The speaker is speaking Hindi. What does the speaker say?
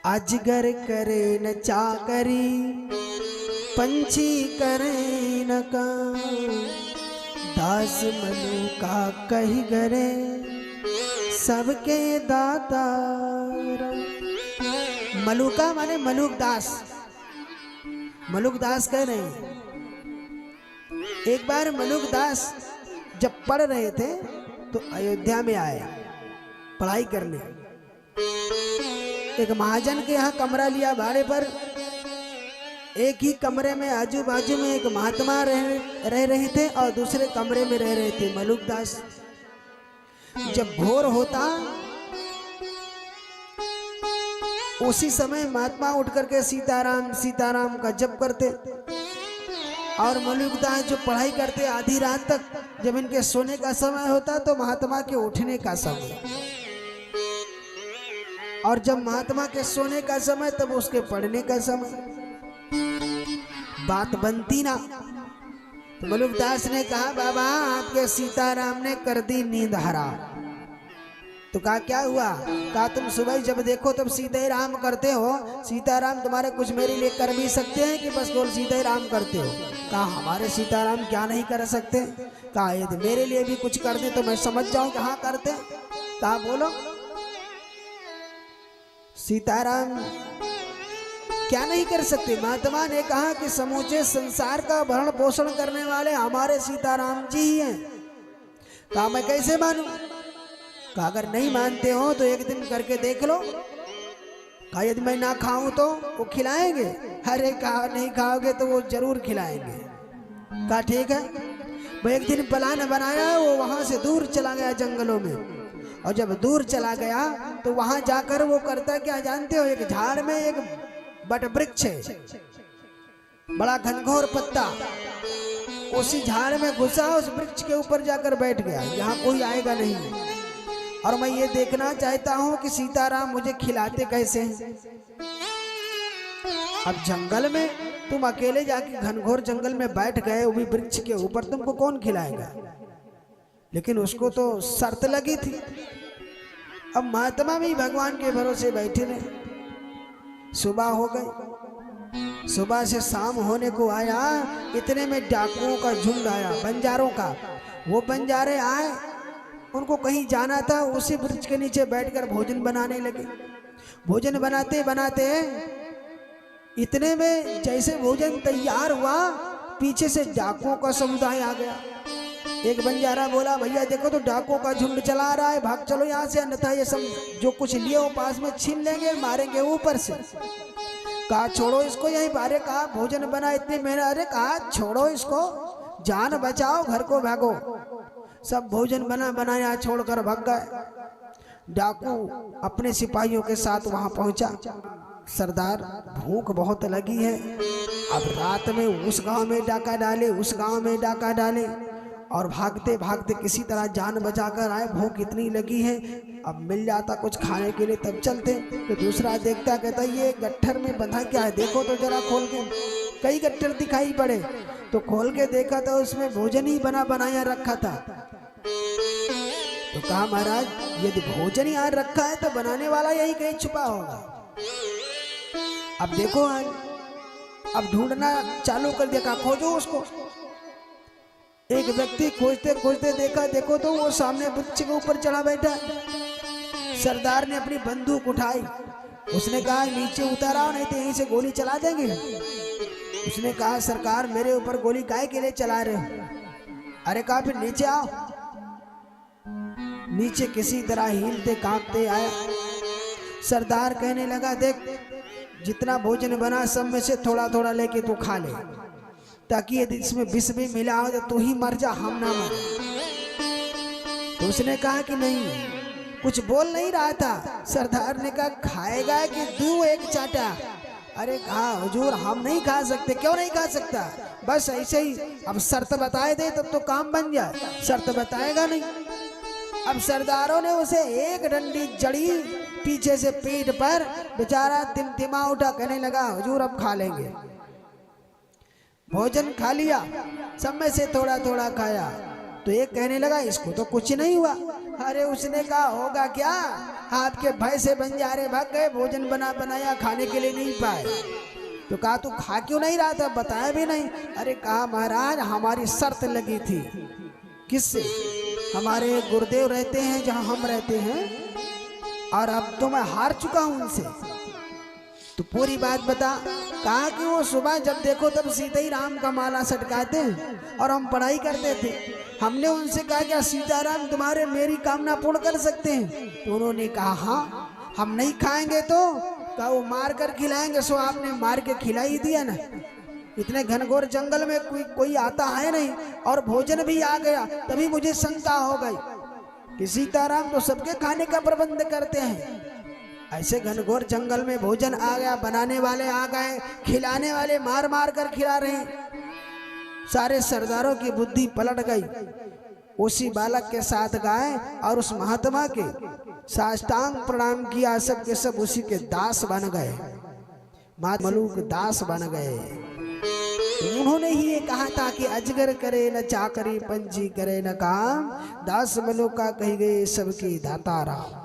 अजगर करे न चाकरी, पंछी करे न काम, दास मनु का कही गरे, सबके दाता। मलुका माने मलुक दास, मलुक दास कह रहे हैं। एक बार मलुक दास जब पढ़ रहे थे तो अयोध्या में आए पढ़ाई करने। एक महाजन के यहाँ कमरा लिया भाड़े पर। एक ही कमरे में आजू बाजू में एक महात्मा रह रहे थे और दूसरे कमरे में रह रहे थे मलुक दास। जब भोर होता उसी समय महात्मा उठ करके सीताराम सीताराम का जप करते और मलुक दास जो पढ़ाई करते आधी रात तक। जब इनके सोने का समय होता तो महात्मा के उठने का समय, और जब महात्मा के सोने का समय तब उसके पढ़ने का समय। बात बनती ना। तो मलुक दास ने कहा, बाबा आपके सीताराम ने कर दी नींद हराम। तो कहा क्या हुआ? कहा तुम सुबह जब देखो तब सीता ही राम करते हो। सीताराम तुम्हारे कुछ मेरे लिए कर भी सकते हैं कि बस केवल सीता ही राम करते हो? कहा हमारे सीताराम क्या नहीं कर सकते? कहा यदि मेरे लिए भी कुछ कर दे तो मैं समझ जाऊं कि हाँ करते। कहा बोलो। सीताराम क्या नहीं कर सकते? महात्मा ने कहा कि समूचे संसार का भरण पोषण करने वाले हमारे सीताराम जी ही हैं। कहा मैं कैसे मानूं? कहा अगर नहीं मानते हो तो एक दिन करके देख लो। कहा यदि मैं ना खाऊं तो वो खिलाएंगे? अरे कहा नहीं खाओगे तो वो जरूर खिलाएंगे। कहा ठीक है। वो एक दिन प्लान बनाया, वो वहां से दूर चला गया जंगलों में। और जब दूर चला गया तो वहां जाकर वो करता क्या जानते हो? एक झाड़ में एक बट वृक्ष है, बड़ा घनघोर पत्ता। उसी झाड़ में घुसा, उस वृक्ष के ऊपर जाकर बैठ गया, यहाँ कोई आएगा नहीं। और मैं ये देखना चाहता हूं कि सीताराम मुझे खिलाते कैसे हैं। अब जंगल में तुम अकेले जाके घनघोर जंगल में बैठ गए, वो भी वृक्ष के ऊपर, तुमको कौन खिलाएगा? लेकिन उसको तो शर्त लगी थी। अब महात्मा भी भगवान के भरोसे बैठे रहे। सुबह हो गई, सुबह से शाम होने को आया, इतने में डाकुओं का झुंड आया, बंजारों का। वो बंजारे आए, उनको कहीं जाना था, उसी वृक्ष के नीचे बैठकर भोजन बनाने लगे। भोजन बनाते बनाते इतने में जैसे भोजन तैयार हुआ, पीछे से डाकुओं का समुदाय आ गया। एक बंजारा बोला, भैया देखो तो डाकुओं का झुंड चला रहा है, भाग चलो यहाँ से, अन्यथा ये सब जो कुछ लिए वो पास में छीन लेंगे, मारेंगे ऊपर से। कहा छोड़ो इसको यहीं बारे। कहा भोजन बना इतनी मेहनत। अरे कहा छोड़ो इसको, जान बचाओ, घर को भागो। सब भोजन बना बनाया छोड़कर भाग गए। डाकू अपने सिपाहियों के साथ वहां पहुंचा। सरदार भूख बहुत लगी है, अब रात में उस गांव में डाका डाले, उस गांव में डाका डाले, और भागते भागते किसी तरह जान बचाकर आए। भूख इतनी लगी है, अब मिल जाता कुछ खाने के लिए तब चलते। तो दूसरा देखता, कहता ये गट्ठर में बंधा क्या है, देखो तो जरा खोल के। कई गट्ठर दिखाई पड़े तो खोल के देखा तो उसमें भोजन ही बना बनाया रखा था। तो कहा महाराज यदि भोजन यहाँ रखा है तो बनाने वाला यही कहीं छुपा होगा। अब देखो अब ढूंढना चालू कर दिया। कहा खोजो उसको। एक व्यक्ति खोजते खोजते देखा, देखो तो वो सामने वृक्ष के ऊपर चढ़ा बैठा। सरदार ने अपनी बंदूक उठाई, उसने कहा नीचे उतारा नहीं तो यहीं से गोली चला देंगे। उसने कहा सरकार मेरे ऊपर गोली काहे के लिए चला रहे हो? अरे कहा फिर नीचे आओ। नीचे किसी तरह हिलते कांपते आया। सरदार कहने लगा देख जितना भोजन बना सब में से थोड़ा थोड़ा लेके तू खा ले, ताकि यदि इसमें विष भी मिला हो तो तू ही मर जा, हम ना मर। तो उसने कहा कि नहीं, कुछ बोल नहीं रहा था। सरदार ने कहा खाएगा कि दूं एक चाटा? अरे कहा हुजूर हम नहीं खा सकते। क्यों नहीं खा सकता? बस ऐसे ही। अब शर्त बताए दे तब तो काम बन जाए, शर्त बताएगा नहीं। अब सरदारों ने उसे एक डंडी जड़ी पीछे से पीठ पर, बेचारा तिमतिमा उठा, कहने लगा हुजूर अब खा लेंगे। भोजन खा लिया, सब में से थोड़ा थोड़ा खाया। तो एक कहने लगा इसको तो कुछ नहीं हुआ। अरे उसने कहा होगा क्या, आपके भय से बंजारे भाग गए, भोजन बना बनाया खाने के लिए नहीं पाए। तो कहा तू खा क्यों नहीं रहा था, बताया भी नहीं। अरे कहा महाराज हमारी शर्त लगी थी। किससे? हमारे गुरुदेव रहते हैं जहां हम रहते हैं, और अब तो मैं हार चुका हूं उनसे। तो पूरी बात बता। कहा कि वो सुबह जब देखो तब सीता ही राम का माला सटकाते हैं और हम पढ़ाई करते थे। हमने उनसे कहा क्या सीताराम तुम्हारे मेरी कामना पूर्ण कर सकते हैं? तो उन्होंने कहा हाँ, हम नहीं खाएंगे तो कहा वो मार कर खिलाएंगे। सो आपने मार के खिला ही दिया ना। इतने घनघोर जंगल में कोई आता है नहीं और भोजन भी आ गया, तभी मुझे शंका हो गई कि सीताराम तो सबके खाने का प्रबंध करते हैं। ऐसे घनघोर जंगल में भोजन आ गया, बनाने वाले आ गए, खिलाने वाले मार मार कर खिला रहे हैं। सारे सरदारों की बुद्धि पलट गई। उसी बालक के साथ गए और उस महात्मा के साष्टांग प्रणाम किया। सब के सब उसी के दास बन गए, मलूक दास बन गए। उन्होंने ही ये कहा था कि अजगर करे न चाकरी, पंछी करे न काम, दास मलुका कही गए सबकी दाता राम।